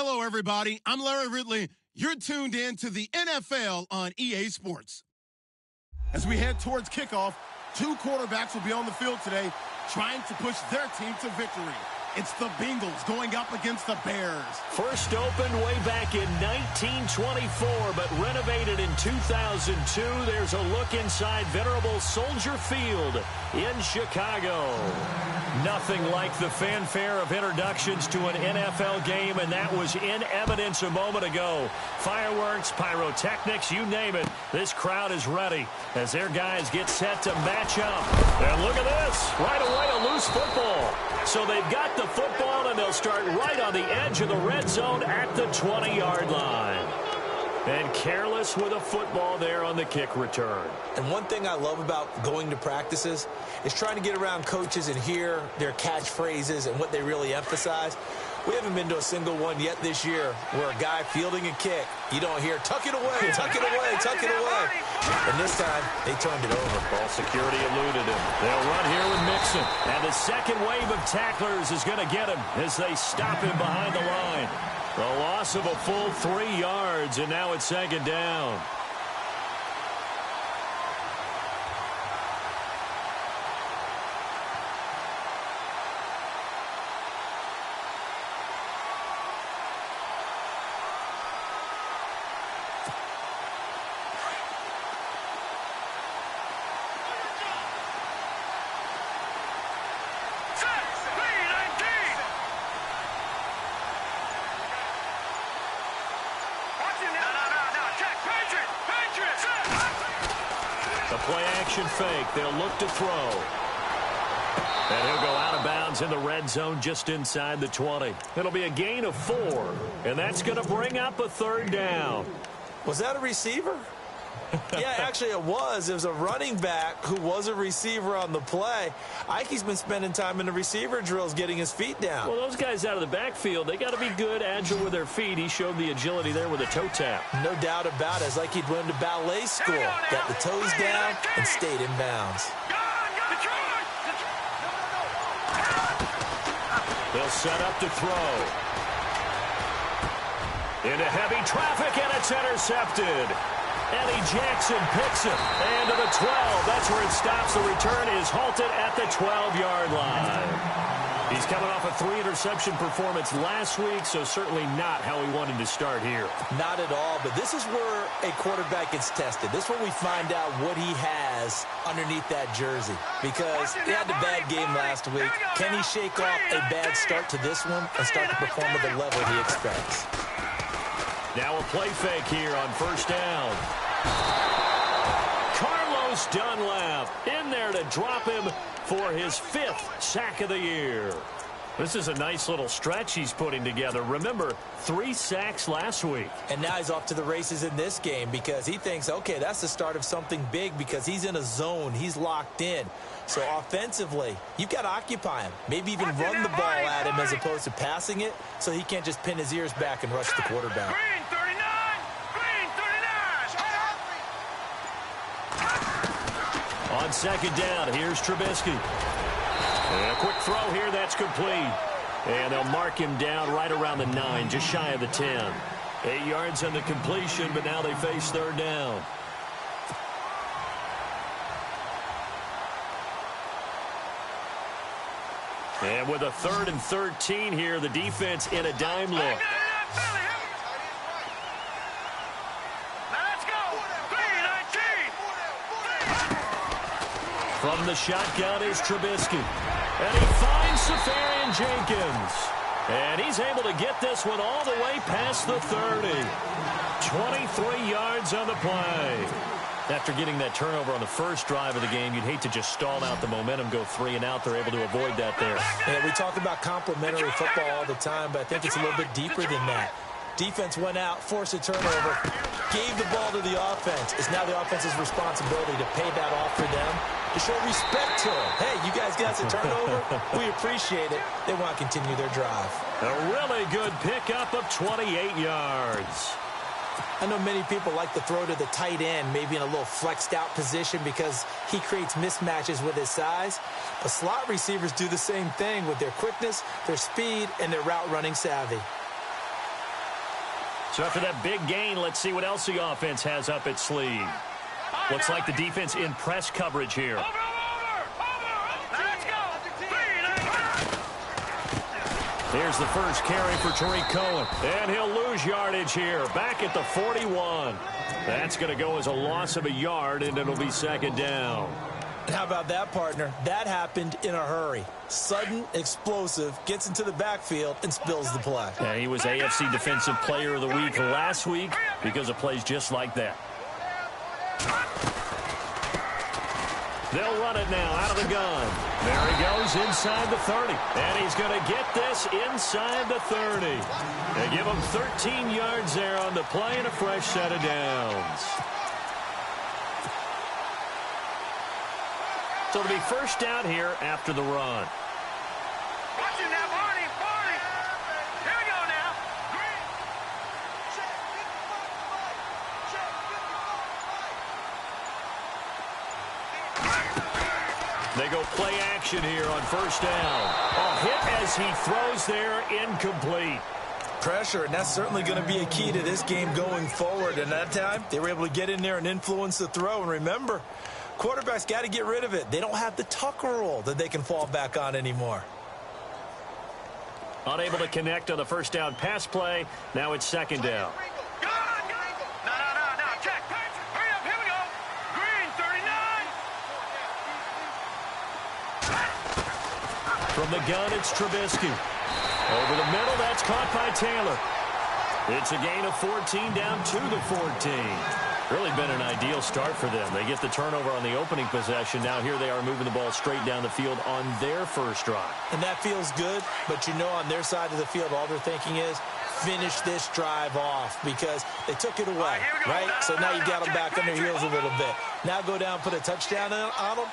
Hello, everybody. I'm Larry Ridley. You're tuned in to the NFL on EA Sports. As we head towards kickoff, two quarterbacks will be on the field today trying to push their team to victory. It's the Bengals going up against the Bears. First opened way back in 1924, but renovated in 2002. There's a look inside venerable Soldier Field in Chicago. Nothing like the fanfare of introductions to an NFL game, and that was in evidence a moment ago. Fireworks, pyrotechnics, you name it. This crowd is ready as their guys get set to match up. And look at this. Right away, a loose football. So they've got the football, and they'll start right on the edge of the red zone at the 20-yard line. And careless with a football there on the kick return. And one thing I love about going to practices is trying to get around coaches and hear their catchphrases and what they really emphasize. We haven't been to a single one yet this year where a guy fielding a kick, you don't hear, tuck it away, tuck it away, tuck it away. And this time, they turned it over. Ball security eluded him. They'll run here with Mixon. And the second wave of tacklers is going to get him as they stop him behind the line. The loss of a full 3 yards, and now it's second down. Play-action fake. They'll look to throw. And he'll go out of bounds in the red zone just inside the 20. It'll be a gain of 4. And that's going to bring up a third down. Was that a receiver? Yeah, actually it was. It was a running back who was a receiver on the play. Ikey's been spending time in the receiver drills getting his feet down. Well, those guys out of the backfield, they got to be good, agile with their feet. He showed the agility there with a toe tap. No doubt about it. It's like he'd went to ballet school. Got the toes down and stayed in bounds. They'll set up to throw. Into heavy traffic, and it's intercepted. Eddie Jackson picks it. And to the 12. That's where it stops. The return is halted at the 12-yard line. He's coming off a 3-interception performance last week, so certainly not how he wanted to start here. Not at all, but this is where a quarterback gets tested. This is where we find out what he has underneath that jersey. Because he had a bad game last week. Can he shake off a bad start to this one and start to perform at the level he expects? Now a play fake here on first down. Carlos Dunlap in there to drop him for his 5th sack of the year. This is a nice little stretch he's putting together. Remember, 3 sacks last week. And now he's off to the races in this game because he thinks, okay, that's the start of something big because he's in a zone. He's locked in. So offensively, you've got to occupy him. Maybe even run the ball at him as opposed to passing it so he can't just pin his ears back and rush the quarterback. Green 39! Green 39! On second down, here's Trubisky. And a quick throw here, that's complete. And they'll mark him down right around the 9, just shy of the 10. 8 yards on the completion, but now they face third down. And with a 3rd and 13 here, the defense in a dime look. From the shotgun is Trubisky. And he finds Safarian Jenkins. And he's able to get this one all the way past the 30. 23 yards on the play. After getting that turnover on the first drive of the game, you'd hate to just stall out the momentum, go 3 and out. They're able to avoid that there. Yeah, we talk about complementary football all the time, but I think it's a little bit deeper than that. Defense went out, forced a turnover, gave the ball to the offense. It's now the offense's responsibility to pay that off for them, to show respect to them. Hey, you guys got a turnover? We appreciate it. They want to continue their drive. A really good pickup of 28 yards. I know many people like to throw to the tight end, maybe in a little flexed out position because he creates mismatches with his size. But slot receivers do the same thing with their quickness, their speed, and their route running savvy. So after that big gain, let's see what else the offense has up its sleeve. Looks like the defense in press coverage here. Over. Let's go. Here's the first carry for Tariq Cohen. And he'll lose yardage here. Back at the 41. That's going to go as a loss of a yard, and it'll be second down. And how about that, partner? That happened in a hurry. Sudden, explosive, gets into the backfield, and spills the play. Yeah, he was AFC Defensive Player of the Week last week because of plays just like that. They'll run it now out of the gun. There he goes inside the 30. And he's going to get this inside the 30. They give him 13 yards there on the play and a fresh set of downs. So it'll be first down here after the run. Watch it now, Barney. Here we go now. They go play action here on first down. A hit as he throws there, incomplete. Pressure, and that's certainly going to be a key to this game going forward. And that time, they were able to get in there and influence the throw. And remember, quarterbacks got to get rid of it. They don't have the tuck roll that they can fall back on anymore. Unable to connect on the first down pass play. Now it's second down. No. Check. Hurry up. Here we go. Green, 39. From the gun, it's Trubisky. Over the middle, that's caught by Taylor. It's a gain of 14 down to the 14. Really been an ideal start for them. They get the turnover on the opening possession. Now here they are moving the ball straight down the field on their first drive. And that feels good, but you know on their side of the field, all they're thinking is finish this drive off because they took it away, right? So now you got them back on their heels a little bit. Now go down, put a touchdown on them.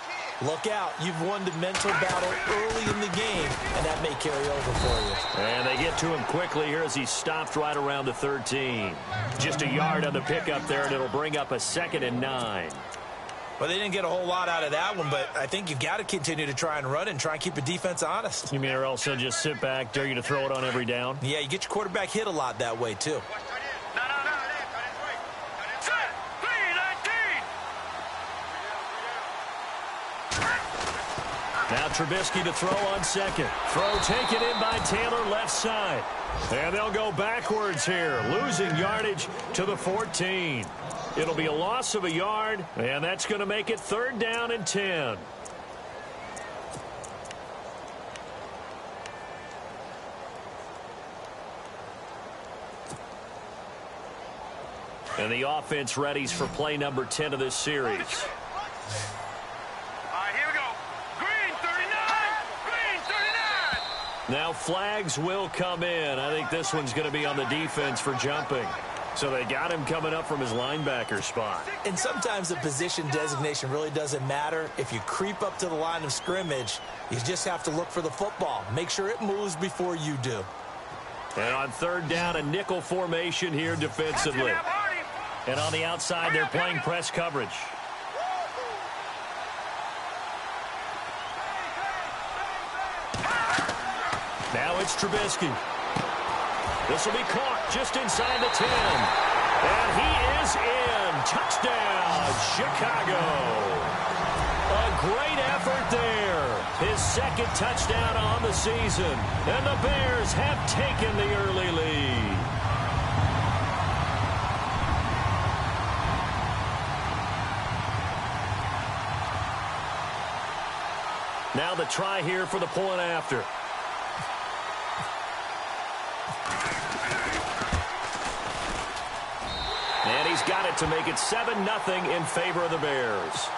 Look out. You've won the mental battle early in the game, and that may carry over for you. And they get to him quickly here as he stopped right around the 13. Just a yard on the pickup there, and it'll bring up a 2nd and 9. Well, they didn't get a whole lot out of that one, but I think you've got to continue to try and run and try and keep the defense honest. You mean or else they'll just sit back, dare you to throw it on every down? Yeah, you get your quarterback hit a lot that way, too. Now Trubisky to throw on second. Throw taken in by Taylor left side. And they'll go backwards here, losing yardage to the 14. It'll be a loss of a yard, and that's going to make it 3rd down and 10. And the offense readies for play number 10 of this series. Now flags will come in. I think this one's going to be on the defense for jumping. So they got him coming up from his linebacker spot. And sometimes the position designation really doesn't matter. If you creep up to the line of scrimmage, you just have to look for the football. Make sure it moves before you do. And on 3rd down, a nickel formation here defensively. And on the outside, they're playing press coverage. Now it's Trubisky. This will be caught just inside the 10. And he is in. Touchdown, Chicago. A great effort there. His 2nd touchdown on the season. And the Bears have taken the early lead. Now the try here for the point after. And he's got it to make it 7-0 in favor of the Bears.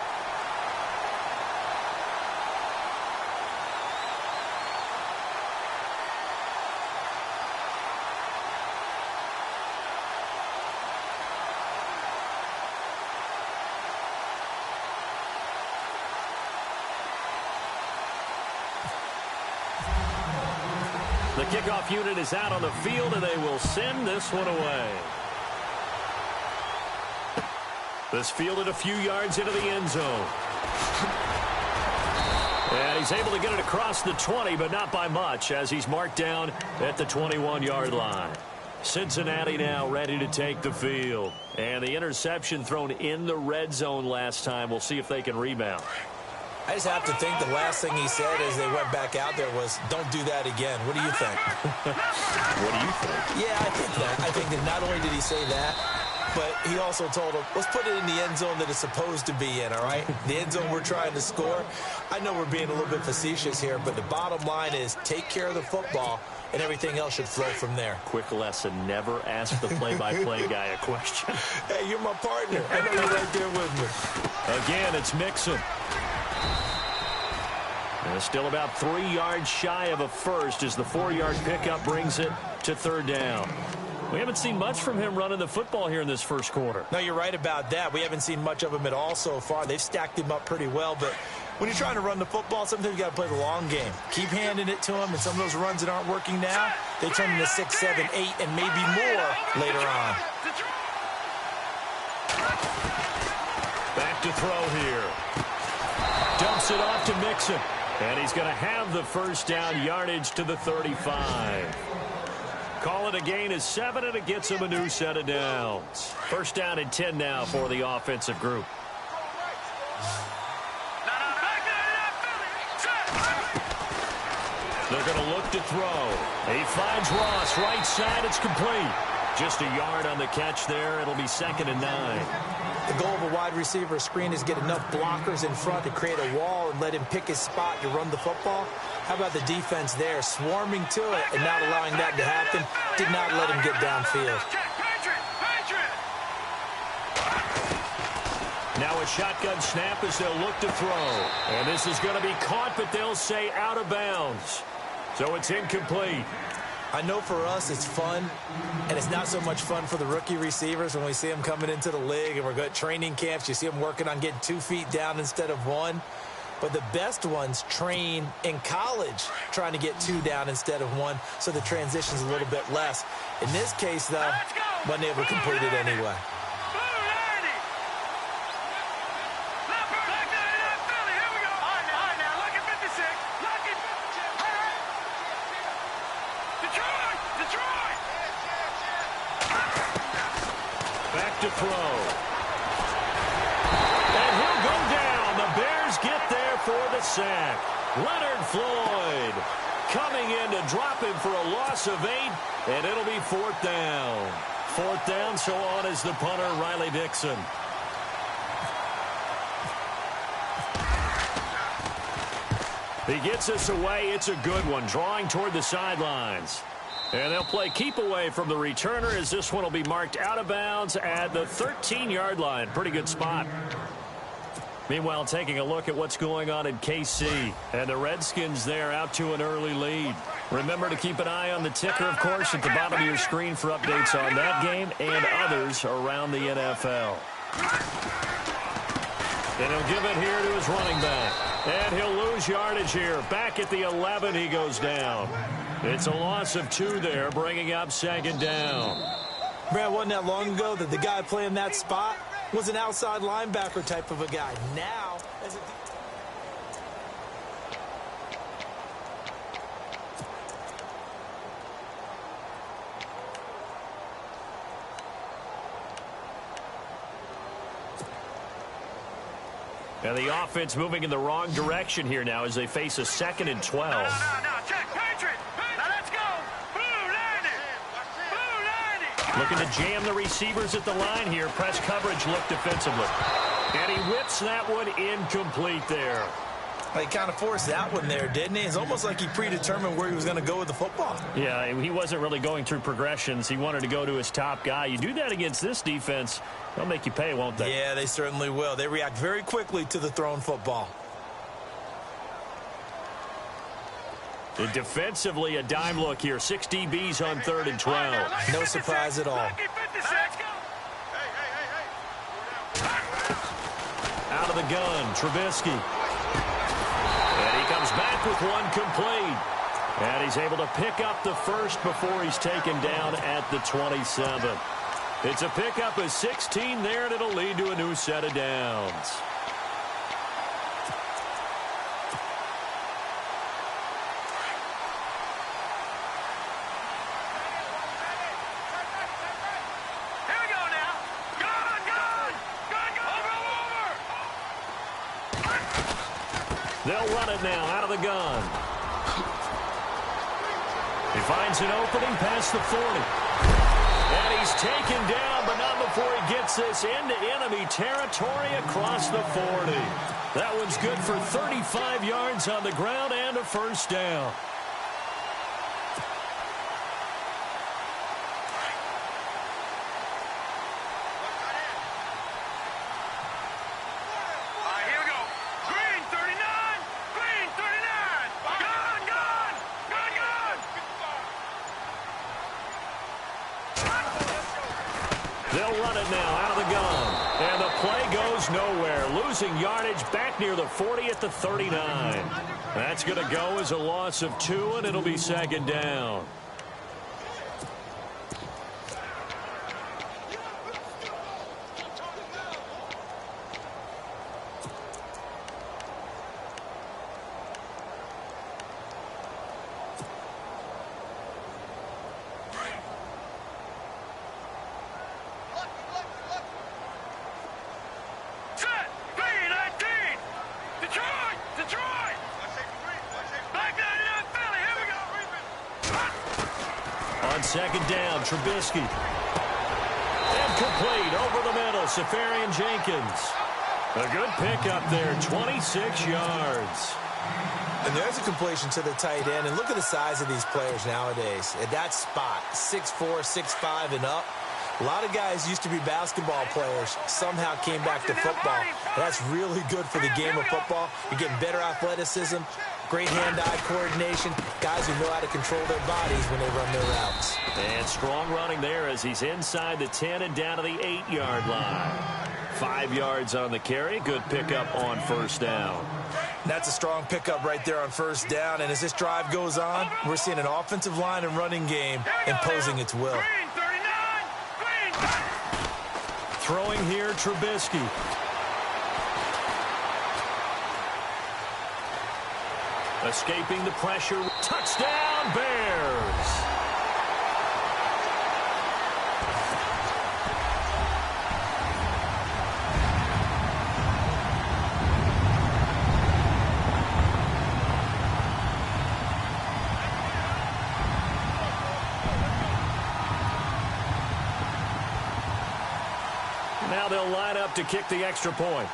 The kickoff unit is out on the field, and they will send this one away. This fielded a few yards into the end zone. And he's able to get it across the 20, but not by much, as he's marked down at the 21-yard line. Cincinnati now ready to take the field. And the interception thrown in the red zone last time. We'll see if they can rebound. I just have to think the last thing he said as they went back out there was, don't do that again. What do you think? What do you think? Yeah, I think that. I think that not only did he say that, but he also told him, let's put it in the end zone that it's supposed to be in, all right? The end zone we're trying to score. I know we're being a little bit facetious here, but the bottom line is take care of the football, and everything else should flow from there. Quick lesson, never ask the play-by-play guy a question. Hey, you're my partner. I know you're right there with me. Again, it's Mixon. And still about 3 yards shy of a first as the 4-yard pickup brings it to third down. We haven't seen much from him running the football here in this first quarter. No, you're right about that. We haven't seen much of him at all so far. They've stacked him up pretty well, but when you're trying to run the football, sometimes you got to play the long game. Keep handing it to him, and some of those runs that aren't working now, they turn into 6, 7, 8, and maybe more later on. Back to throw here. Dumps it off to Mixon. And he's going to have the first down, yardage to the 35. Call it a gain of 7, and it gets him a new set of downs. First down and 10 now for the offensive group. They're going to look to throw. He finds Ross right side. It's complete. Just a yard on the catch there. It'll be 2nd and 9. The goal of a wide receiver screen is get enough blockers in front to create a wall and let him pick his spot to run the football. How about the defense there, swarming to it and not allowing that to happen? Did not let him get downfield. Now a shotgun snap as they'll look to throw. And this is going to be caught, but they'll say out of bounds. So it's incomplete. I know for us it's fun, and it's not so much fun for the rookie receivers when we see them coming into the league and we're going to training camps. You see them working on getting 2 feet down instead of 1. But the best ones train in college trying to get 2 down instead of 1, so the transition's a little bit less. In this case, though, wasn't able to complete it anyway. Back to throw. And he'll go down. The Bears get there for the sack. Leonard Floyd coming in to drop him for a loss of 8, and it'll be 4th down. 4th down, so on is the punter, Riley Dixon. He gets us away. It's a good one, drawing toward the sidelines. And they'll play keep away from the returner as this one will be marked out of bounds at the 13-yard line. Pretty good spot. Meanwhile, taking a look at what's going on in KC. And the Redskins there out to an early lead. Remember to keep an eye on the ticker, of course, at the bottom of your screen for updates on that game and others around the NFL. And he'll give it here to his running back. And he'll lose yardage here. Back at the 11, he goes down. It's a loss of 2 there, bringing up 2nd down. Brad, wasn't that long ago that the guy playing that spot was an outside linebacker type of a guy. Now, as a... And the offense moving in the wrong direction here now as they face a 2nd and 12. No, check, Patriot. Now let's go. Blue 90. Looking to jam the receivers at the line here. Press coverage look defensively. And he whips that one incomplete there. He kind of forced that one there, didn't he? It's almost like he predetermined where he was going to go with the football. Yeah, he wasn't really going through progressions. He wanted to go to his top guy. You do that against this defense, they'll make you pay, won't they? Yeah, they certainly will. They react very quickly to the thrown football. And defensively, a dime look here. 6 DBs on 3rd and 12. No surprise at all. Out of the gun, Trubisky. And he comes back with one complete. And he's able to pick up the first before he's taken down at the 27. It's a pickup of 16 there, and it'll lead to a new set of downs. They'll run it now out of the gun. He finds an opening past the 40. And he's taken down, but not before he gets this into enemy territory across the 40. That one's good for 35 yards on the ground and a first down. They'll run it now out of the gun. And the play goes nowhere. Losing yardage back near the 40 at the 39. That's going to go as a loss of 2, and it'll be second down. Second down, Trubisky. Incomplete over the middle, Safarian Jenkins. A good pickup there, 26 yards. And there's a completion to the tight end. And look at the size of these players nowadays. At that spot, 6'4", 6'5", and up. A lot of guys used to be basketball players, somehow came back to football. That's really good for the game of football. You're getting better athleticism, great hand-eye coordination, guys who know how to control their bodies when they run their routes. And strong running there as he's inside the 10 and down to the 8-yard line. 5 yards on the carry. Good pickup on first down. That's a strong pickup right there on first down. And as this drive goes on, we're seeing an offensive line and running game imposing its will. Throwing here, Trubisky. Escaping the pressure. Touchdown, Bears. Now they'll line up to kick the extra point.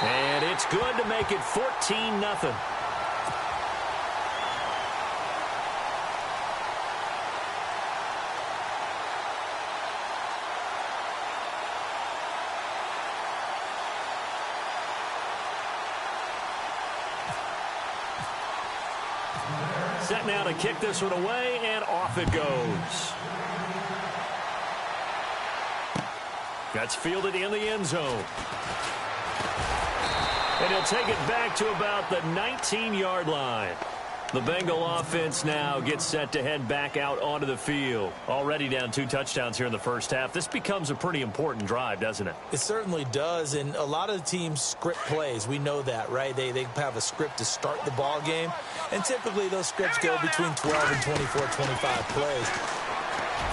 And it's good to make it 14-0. Set now to kick this one away, and off it goes. That's fielded in the end zone. And he'll take it back to about the 19-yard line. The Bengal offense now gets set to head back out onto the field. Already down 2 touchdowns here in the first half. This becomes a pretty important drive, doesn't it? It certainly does, and a lot of the teams script plays. We know that, right? They have a script to start the ball game, and typically those scripts go between 12 and 24, 25 plays.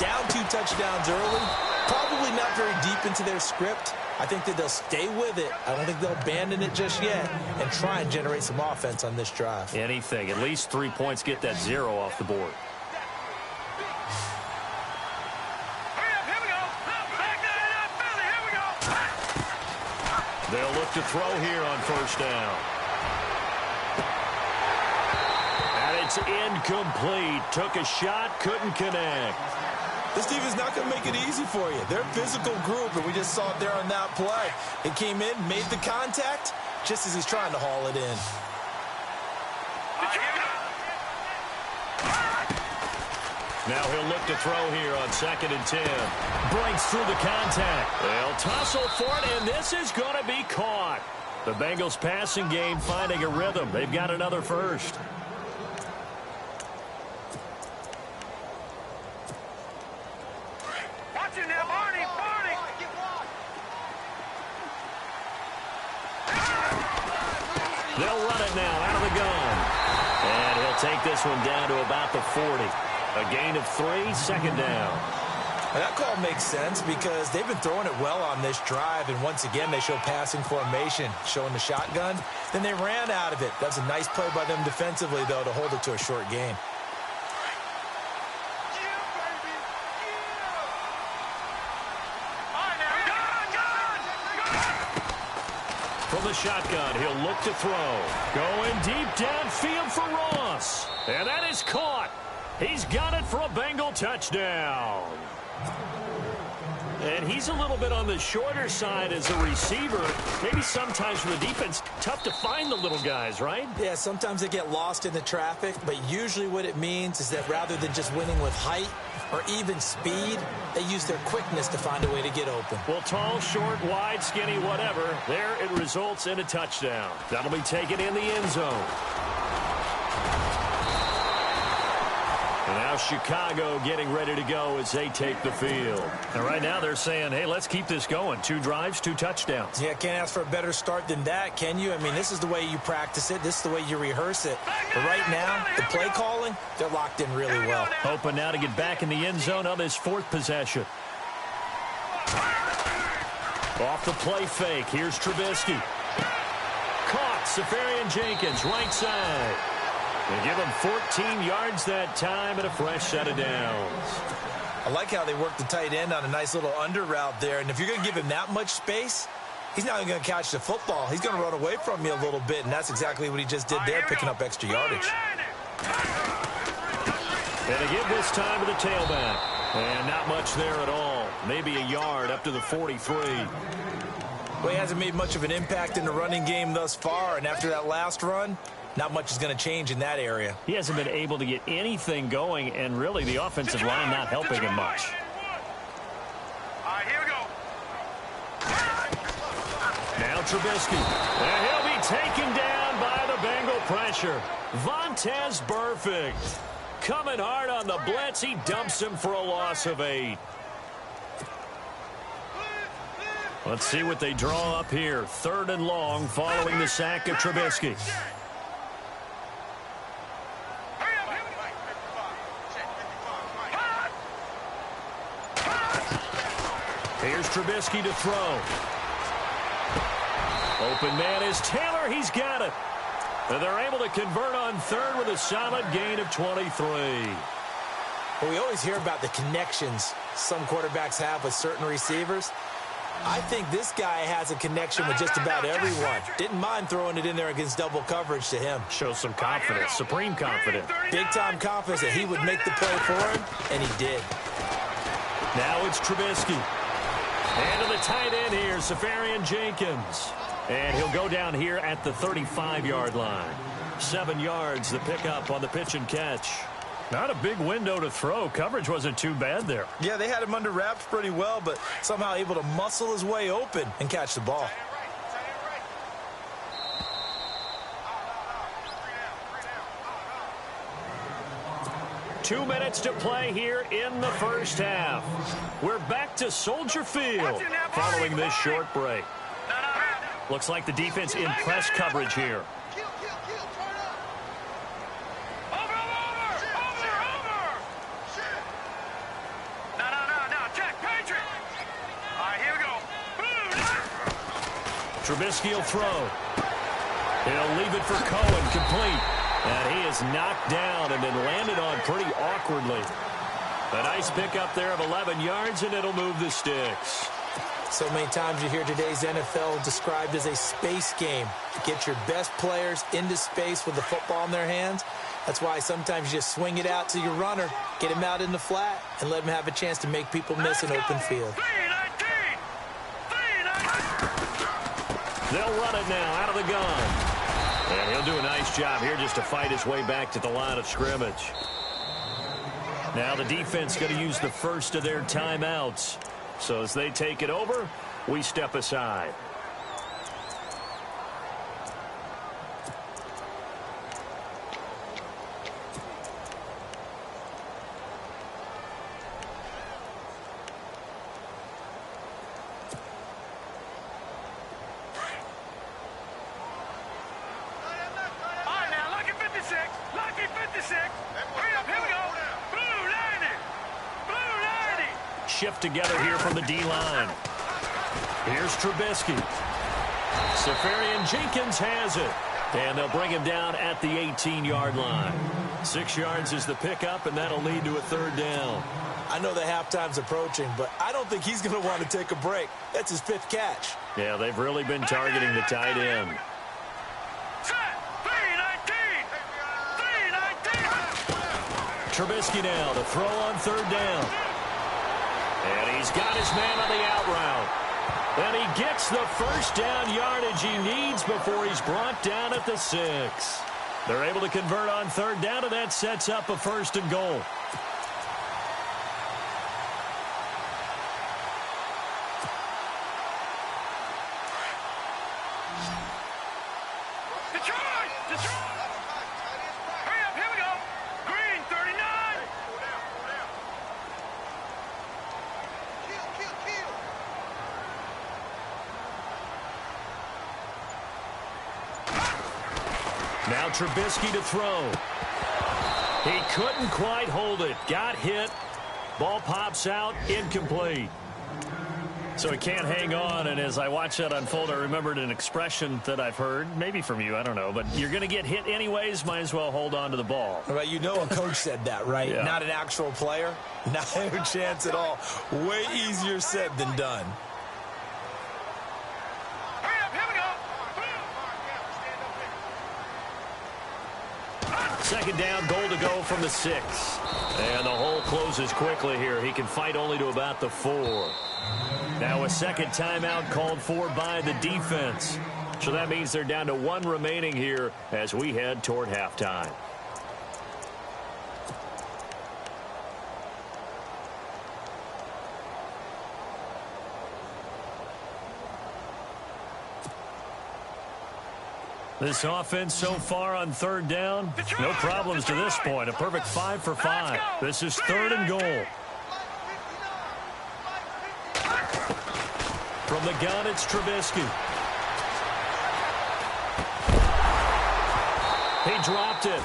Down 2 touchdowns early, probably not very deep into their script. I think that they'll stay with it. I don't think they'll abandon it just yet and try and generate some offense on this drive. Anything. At least 3 points, get that 0 off the board. They'll look to throw here on first down. And it's incomplete. Took a shot, couldn't connect. This team is not going to make it easy for you. They're a physical group, and we just saw it there on that play. It came in, made the contact, just as he's trying to haul it in. Now he'll look to throw here on 2nd and 10. Breaks through the contact. They'll tussle for it, and this is going to be caught. The Bengals passing game finding a rhythm. They've got another first. They'll run it now out of the gun. And he'll take this one down to about the 40. A gain of 3, second down. Well, that call makes sense because they've been throwing it well on this drive, and once again they show passing formation, showing the shotgun. Then they ran out of it. That's a nice play by them defensively, though, to hold it to a short game. From the shotgun, he'll look to throw. Going deep downfield for Ross. And that is caught. He's got it for a Bengal touchdown. And he's a little bit on the shorter side as a receiver. Maybe sometimes for the defense, tough to find the little guys, right? Yeah, sometimes they get lost in the traffic, but usually what it means is that rather than just winning with height or even speed, they use their quickness to find a way to get open. Well, tall, short, wide, skinny, whatever, there it results in a touchdown. That'll be taken in the end zone. And now Chicago getting ready to go as they take the field. And right now they're saying, hey, let's keep this going. 2 drives, 2 touchdowns. Yeah, can't ask for a better start than that, can you? I mean, this is the way you practice it. This is the way you rehearse it. But right now, the play calling, they're locked in really well. Hoping now to get back in the end zone on this 4th possession. Off the play fake. Here's Trubisky. Caught. Safarian Jenkins, right side. They give him 14 yards that time and a fresh set of downs. I like how they work the tight end on a nice little under route there. And if you're going to give him that much space, he's not even going to catch the football. He's going to run away from you a little bit, and that's exactly what he just did there, picking up extra yardage. And they give this time to the tailback. And not much there at all. Maybe a yard up to the 43. Well, he hasn't made much of an impact in the running game thus far, and after that last run, not much is going to change in that area. He hasn't been able to get anything going, and really the offensive line not helping him much. All right, here we go. Now Trubisky. And he'll be taken down by the Bengal pressure. Vontaze Burfict. Coming hard on the blitz. He dumps him for a loss of 8. Let's see what they draw up here. 3rd and long following the sack of Trubisky. Here's Trubisky to throw. Open man is Taylor. He's got it. And they're able to convert on 3rd with a solid gain of 23. Well, we always hear about the connections some quarterbacks have with certain receivers. I think this guy has a connection with just about everyone. Didn't mind throwing it in there against double coverage to him. Shows some confidence, supreme confidence. Big-time confidence that he would make the play for him, and he did. Now it's Trubisky. And to the tight end here, Safarian Jenkins. And he'll go down here at the 35-yard line. 7 yards, the pickup on the pitch and catch. Not a big window to throw. Coverage wasn't too bad there. Yeah, they had him under wraps pretty well, but somehow able to muscle his way open and catch the ball. Two minutes to play here in the first half. We're back to Soldier Field following this short break. Looks like the defense in press coverage here. Trubisky will throw. He'll leave it for Cohen, complete. And he is knocked down and then landed on pretty awkwardly. A nice pickup there of 11 yards, and it'll move the sticks. So many times you hear today's NFL described as a space game. Get your best players into space with the football in their hands. That's why sometimes you just swing it out to your runner, get him out in the flat, and let him have a chance to make people miss an open field. They'll run it now out of the gun. And he'll do a nice job here just to fight his way back to the line of scrimmage. Now the defense going to use the first of their timeouts. So as they take it over, we step aside. shift together here from the D-line. Here's Trubisky. Safarian Jenkins has it. And they'll bring him down at the 18-yard line. 6 yards is the pickup, and that'll lead to a third down. I know the halftime's approaching, but I don't think he's going to want to take a break. That's his 5th catch. Yeah, they've really been targeting the tight end. Trubisky now to throw on third down. And he's got his man on the out route. And he gets the first down yardage he needs before he's brought down at the 6. They're able to convert on third down, and that sets up a 1st and goal. Now Trubisky to throw. He couldn't quite hold it. Got hit. Ball pops out. Incomplete. So he can't hang on, and as I watch that unfold, I remembered an expression that I've heard, maybe from you, I don't know, but you're going to get hit anyways, might as well hold on to the ball. Right, you know a coach said that, right? Yeah. Not an actual player. Not a chance at all. Way easier said than done. Second down, goal to go from the 6. And the hole closes quickly here. He can fight only to about the 4. Now a second timeout called for by the defense. So that means they're down to 1 remaining here as we head toward halftime. This offense so far on third down, no problems to this point. A perfect 5 for 5. This is 3rd and goal. From the gun, it's Trubisky. He dropped it.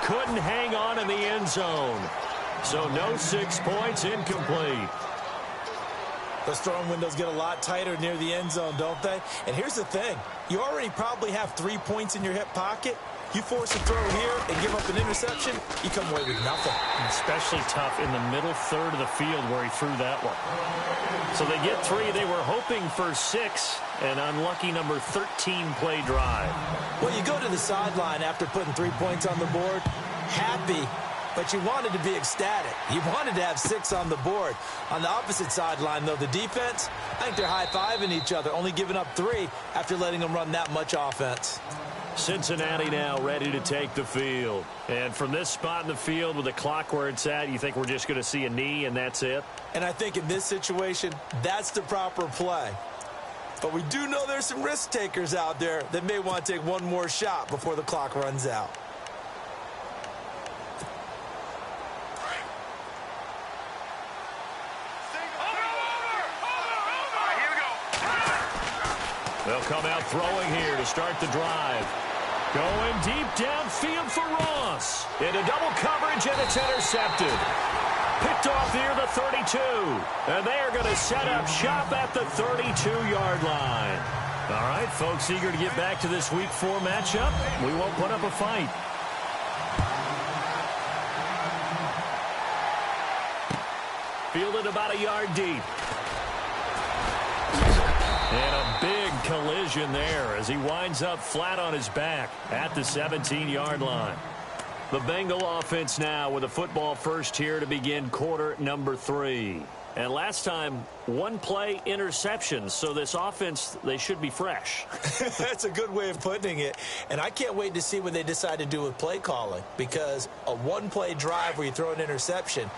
Couldn't hang on in the end zone. So no 6 points, incomplete. Those throwing windows get a lot tighter near the end zone, don't they? And here's the thing. You already probably have 3 points in your hip pocket. You force a throw here and give up an interception, you come away with nothing. Especially tough in the middle third of the field where he threw that one. So they get 3. They were hoping for 6. An unlucky number 13-play drive. Well, you go to the sideline after putting 3 points on the board, happy, but you wanted to be ecstatic. You wanted to have 6 on the board. On the opposite sideline, though, the defense, I think they're high-fiving each other, only giving up 3 after letting them run that much offense. Cincinnati now ready to take the field. And from this spot in the field with the clock where it's at, you think we're just going to see a knee and that's it? And I think in this situation, that's the proper play. But we do know there's some risk takers out there that may want to take one more shot before the clock runs out. They'll come out throwing here to start the drive. Going deep downfield for Ross. Into double coverage, and it's intercepted. Picked off near the 32. And they are going to set up shop at the 32-yard line. All right, folks, eager to get back to this Week 4 matchup. We won't put up a fight. Fielded about a yard deep. And a big collision there as he winds up flat on his back at the 17-yard line. The Bengal offense now with a football first here to begin quarter number 3. And last time, 1-play interceptions. So this offense, they should be fresh. That's a good way of putting it. And I can't wait to see what they decide to do with play calling. Because a 1-play drive where you throw an interception,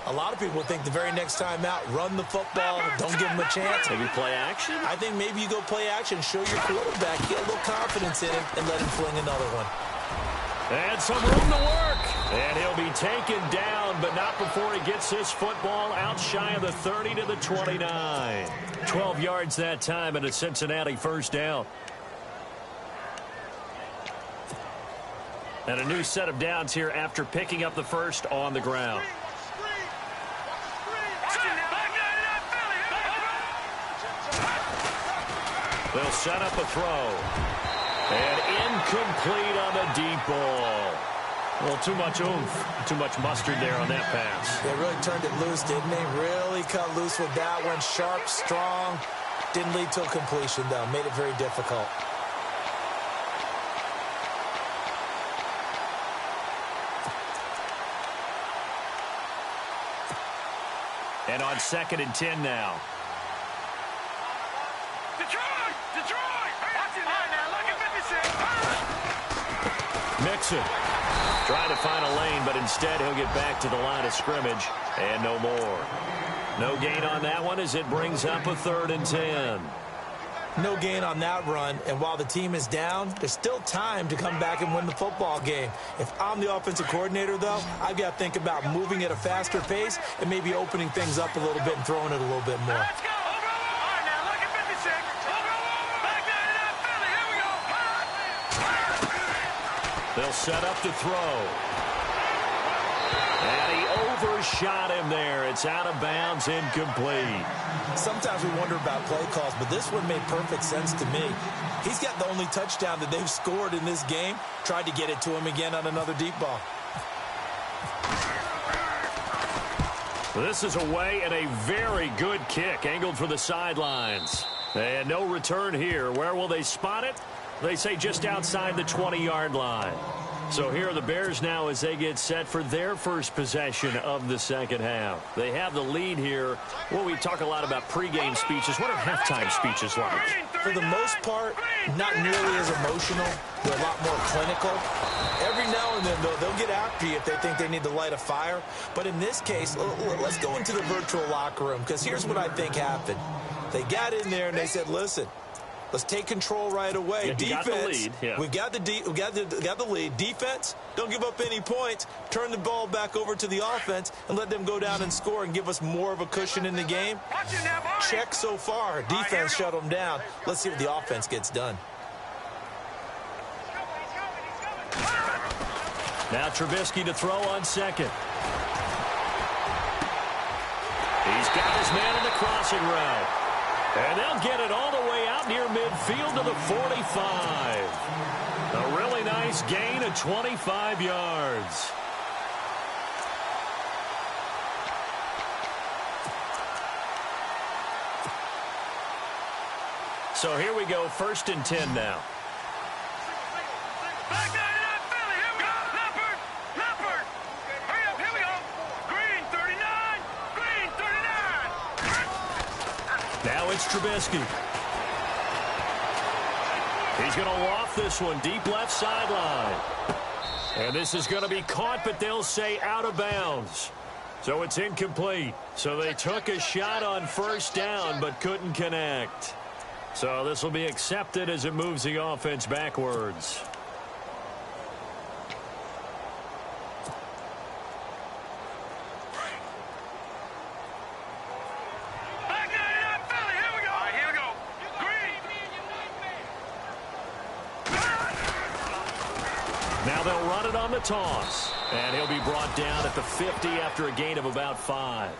a lot of people think the very next time out, run the football, don't give them a chance. Maybe play action? I think maybe you go play action, show your quarterback, get a little confidence in him, and let him fling another one. And some room to work. And he'll be taken down, but not before he gets this football out shy of the 30 to the 29. 12 yards that time and a Cincinnati first down. And a new set of downs here after picking up the first on the ground. They'll set up a throw. And incomplete on the deep ball. Well, too much oomph, too much mustard there on that pass. They really turned it loose, didn't they? Really cut loose with that one. Sharp, strong. Didn't lead to a completion, though. Made it very difficult. And on 2nd and 10 now. Detroit! Detroit! Watch it now. Look at 56. Mixon trying to find a lane, but instead he'll get back to the line of scrimmage and no more. No gain on that one as it brings up a 3rd and 10. No gain on that run, and while the team is down, there's still time to come back and win the football game. If I'm the offensive coordinator, though, I've got to think about moving at a faster pace and maybe opening things up a little bit and throwing it a little bit more. Let's go. All right, now look at 56. Back there to that Philly. Here we go. They'll set up to throw. And he overshot him there. It's out of bounds, incomplete. Sometimes we wonder about play calls, but this one made perfect sense to me. He's got the only touchdown that they've scored in this game. Tried to get it to him again on another deep ball. This is away and a very good kick angled for the sidelines. And no return here. Where will they spot it? They say just outside the 20-yard line. So here are the Bears now as they get set for their first possession of the second half. They have the lead here. Well, we talk a lot about pregame speeches. What are halftime speeches like? For the most part, not nearly as emotional. They're a lot more clinical. Every now and then, though, they'll get after you if they think they need to light a fire. But in this case, let's go into the virtual locker room, because here's what I think happened. They got in there and they said, listen, let's take control right away. Yeah, defense, got the lead. Yeah. we've got the lead. Defense, don't give up any points. Turn the ball back over to the offense and let them go down and score and give us more of a cushion in the game. Check so far. Defense shut them down. Let's see what the offense gets done. Now Trubisky to throw on 2nd. He's got his man in the crossing route. And they'll get it all the way out near midfield to the 45. A really nice gain of 25 yards. So here we go, 1st and 10 now. Back there to that Philly. Here we go. Leopard. Hurry up. Here we go. Green 39. Green 39. Now it's Trubisky. He's going to loft this one deep left sideline. And this is going to be caught, but they'll say out of bounds. So it's incomplete. So they took a shot on 1st down, but couldn't connect. So this will be accepted as it moves the offense backwards. Back there to that Philly. Here we go. All right, here we go. Green. Now they'll run it on the toss. And he'll be brought down at the 50 after a gain of about 5.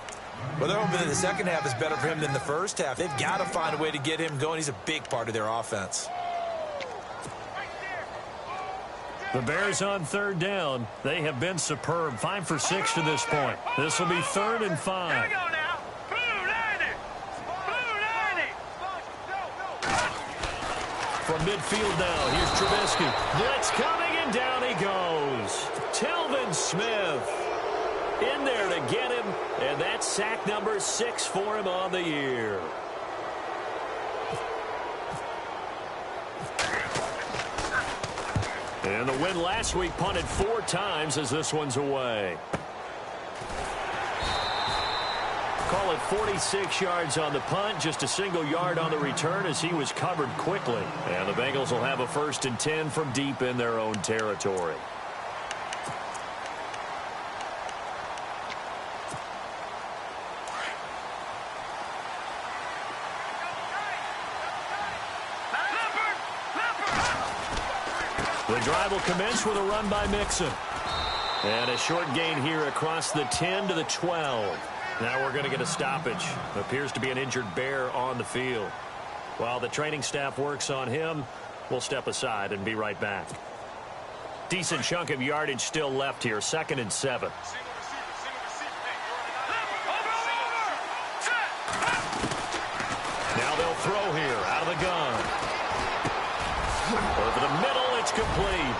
Well, they're hoping that the second half is better for him than the first half. They've got to find a way to get him going. He's a big part of their offense. The Bears on 3rd down. They have been superb. 5 for 6 to this point. This will be 3rd and 5. Here we go now. Blue 90. Blue 90. From midfield now, here's Trubisky. Blitz coming, and down he goes. Telvin Smith in there to get him, and that's sack number 6 for him on the year. And the win last week punted 4 times as this one's away. Call it 46 yards on the punt, just a single yard on the return as he was covered quickly. And the Bengals will have a 1st and 10 from deep in their own territory. The drive will commence with a run by Mixon. And a short gain here across the 10 to the 12. Now we're going to get a stoppage. Appears to be an injured Bear on the field. While the training staff works on him, we'll step aside and be right back. Decent chunk of yardage still left here, 2nd and 7. Now they'll throw here, out of the gun. Over the middle, it's complete.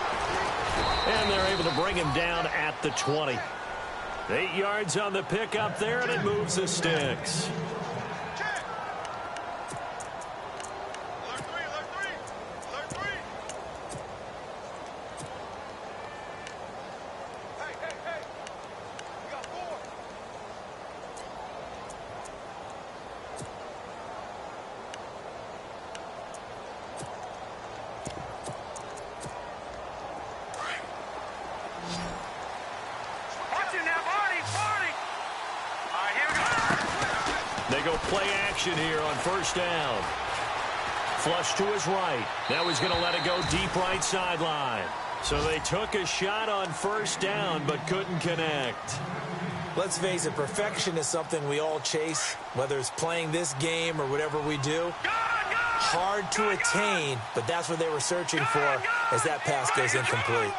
And they're able to bring him down at the 20. 8 yards on the pickup there, and it moves the sticks. They go play action here on 1st down. Flush to his right. Now he's going to let it go deep right sideline. So they took a shot on 1st down but couldn't connect. Let's face it, perfection is something we all chase, whether it's playing this game or whatever we do. Hard to attain, but that's what they were searching for as that pass goes incomplete.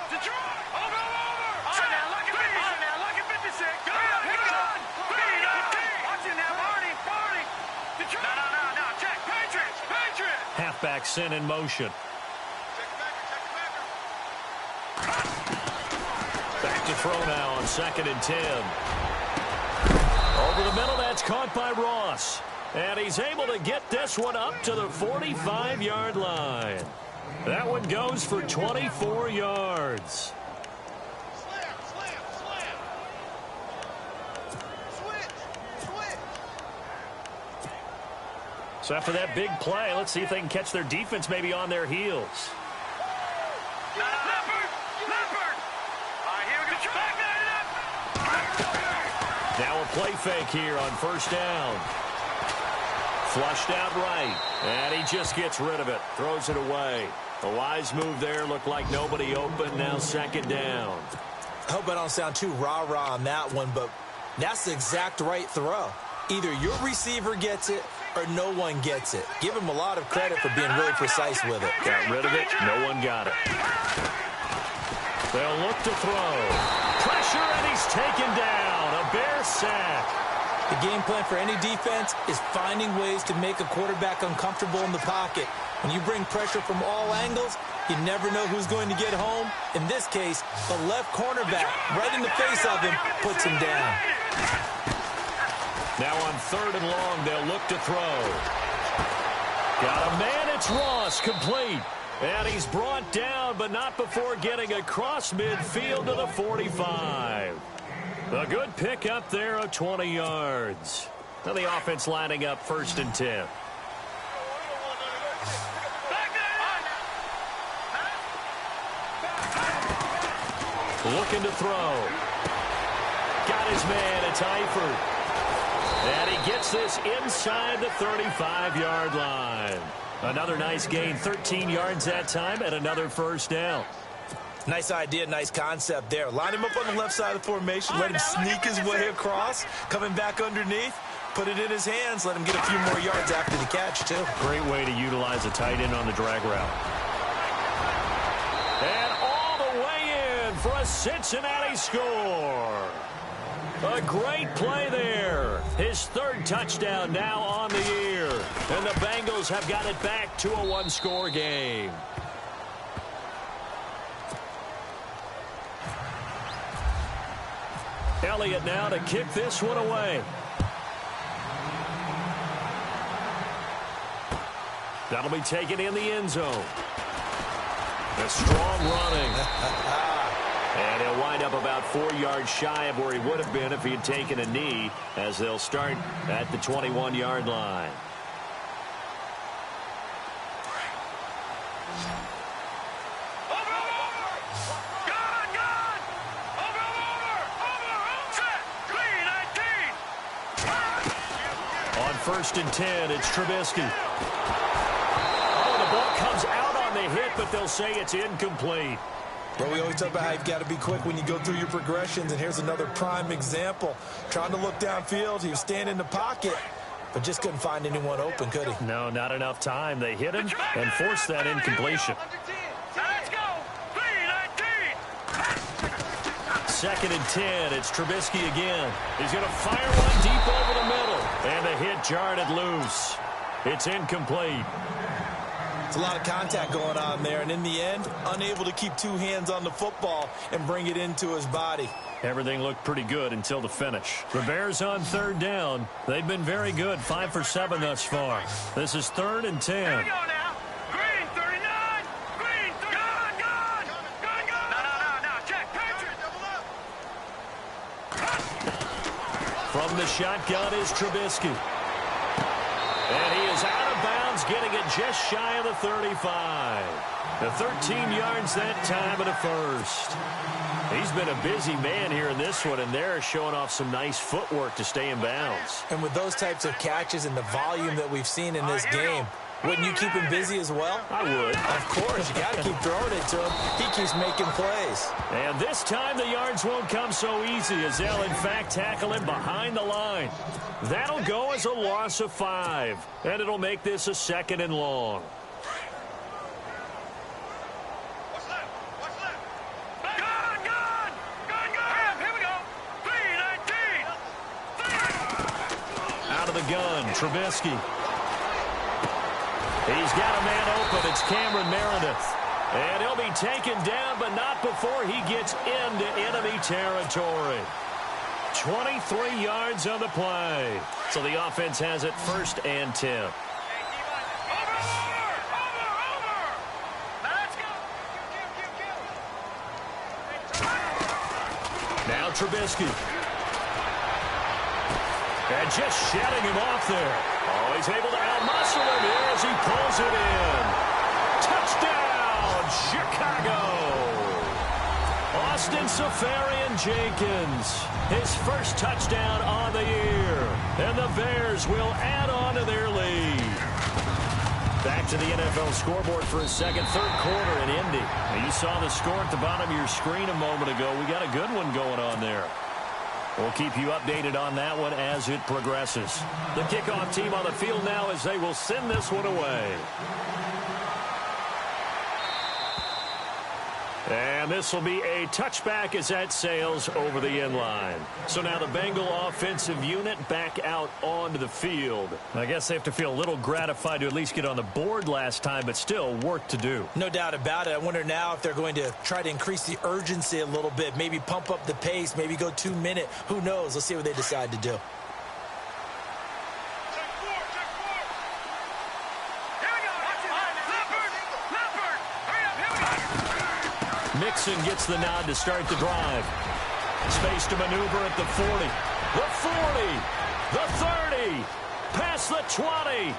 Halfback sent in motion. Back to throw now on 2nd and 10. Over the middle, that's caught by Ross. And he's able to get this one up to the 45-yard line. That one goes for 24 yards. So after that big play, let's see if they can catch their defense maybe on their heels. Now a play fake here on 1st down. Flushed out right, and he just gets rid of it, throws it away. A wise move there, looked like nobody open, now 2nd down. I hope I don't sound too rah-rah on that one, but that's the exact right throw. Either your receiver gets it or no one gets it. Give him a lot of credit for being really precise with it. Got rid of it, no one got it. They'll look to throw. Pressure, and he's taken down. A Bear sack. The game plan for any defense is finding ways to make a quarterback uncomfortable in the pocket. When you bring pressure from all angles, you never know who's going to get home. In this case, the left cornerback, right in the face of him, puts him down. Now on 3rd and long, they'll look to throw. Got a man, it's Ross, complete. And he's brought down, but not before getting across midfield to the 45. A good pick up there of 20 yards. Now the offense lining up 1st and 10. Looking to throw. Got his man, it's Eifert. And he gets this inside the 35-yard line. Another nice gain, 13 yards that time, and another 1st down. Nice idea, nice concept there. Line him up on the left side of the formation, let him sneak his way across, coming back underneath, put it in his hands, let him get a few more yards after the catch, too. Great way to utilize a tight end on the drag route. And all the way in for a Cincinnati score. A great play there. His 3rd touchdown now on the year. And the Bengals have got it back to a 1-score game. Elliott now to kick this one away. That'll be taken in the end zone. A strong running. And he'll wind up about 4 yards shy of where he would have been if he had taken a knee, as they'll start at the 21-yard line. On 1st and 10, it's Trubisky. Oh, the ball comes out on the hit, but they'll say it's incomplete. But we always talk about how you've got to be quick when you go through your progressions, and here's another prime example. Trying to look downfield, he was standing in the pocket, but just couldn't find anyone open, could he? No, not enough time. They hit him and forced that incompletion. Let's go. 3-19. Second and 10. It's Trubisky again. He's going to fire one deep over the middle. And the hit jarred it loose. It's incomplete. It's a lot of contact going on there, and in the end, unable to keep two hands on the football and bring it into his body. Everything looked pretty good until the finish. The Bears on third down. They've been very good, 5 for 7 thus far. This is 3rd and 10. Here we go now. Green 39. Green 39. Gone. No. Check. Patriot. From the shotgun is Trubisky. And he is out of bounds, getting it just shy of the 35. The 13 yards that time of the first. He's been a busy man here in this one, and they're showing off some nice footwork to stay in bounds. And with those types of catches and the volume that we've seen in this game, wouldn't you keep him busy as well? I would. Of course, you got to keep throwing it to him. He keeps making plays. And this time the yards won't come so easy as they'll, in fact, tackle him behind the line. That'll go as a loss of 5, and it'll make this a 2nd and long. What's left? Gone. Here we go. 3-19. Out of the gun, Trubisky. He's got a man open. It's Cameron Meredith. And he'll be taken down, but not before he gets into enemy territory. 23 yards on the play. So the offense has it 1st and 10. Over. Let's go. Now Trubisky. And just shutting him off there. Oh, he's able to outmuscle him here as he pulls it in. Touchdown, Chicago. Austin Seferian-Jenkins, his first touchdown on the year. And the Bears will add on to their lead. Back to the NFL scoreboard for a second, 3rd quarter in Indy. Now, you saw the score at the bottom of your screen a moment ago. We got a good one going on there. We'll keep you updated on that one as it progresses. The kickoff team on the field now as they will send this one away. And this will be a touchback as that sails over the end line. So now the Bengal offensive unit back out onto the field. I guess they have to feel a little gratified to at least get on the board last time, but still work to do. No doubt about it. I wonder now if they're going to try to increase the urgency a little bit, maybe pump up the pace, maybe go 2-minute. Who knows? Let's see what they decide to do. Mixon gets the nod to start the drive. Space to maneuver at the 40. The 40. The 30. Past the 20.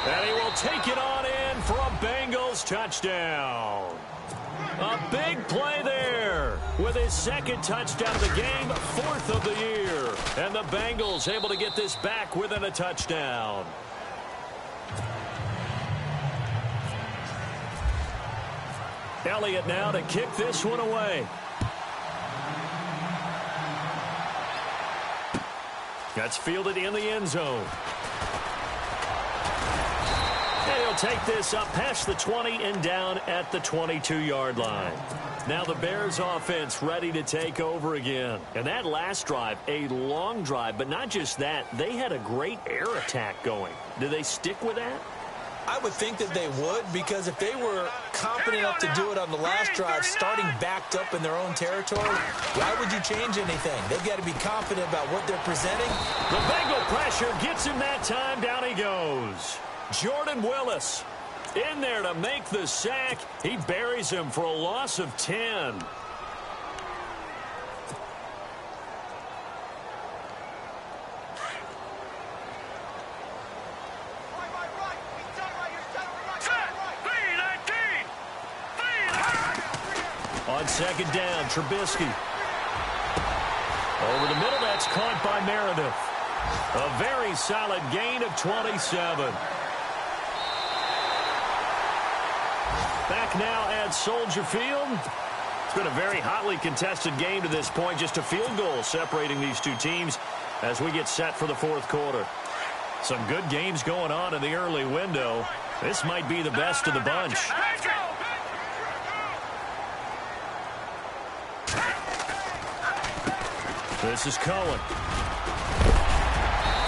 And he will take it on in for a Bengals touchdown. A big play there with his 2nd touchdown of the game, 4th of the year. And the Bengals able to get this back within a touchdown. Elliott now to kick this one away. That's fielded in the end zone. And he'll take this up past the 20 and down at the 22-yard line. Now the Bears offense ready to take over again. And that last drive, a long drive, but not just that. They had a great air attack going. Do they stick with that? I would think that they would, because if they were confident enough to do it on the last drive, starting backed up in their own territory, why would you change anything? They've got to be confident about what they're presenting. The Bengal pressure gets him that time. Down he goes. Jordan Willis in there to make the sack. He buries him for a loss of 10. On 2nd down, Trubisky. Over the middle, that's caught by Meredith. A very solid gain of 27. Back now at Soldier Field. It's been a very hotly contested game to this point. Just a field goal separating these two teams as we get set for the 4th quarter. Some good games going on in the early window. This might be the best of the bunch. This is Cohen.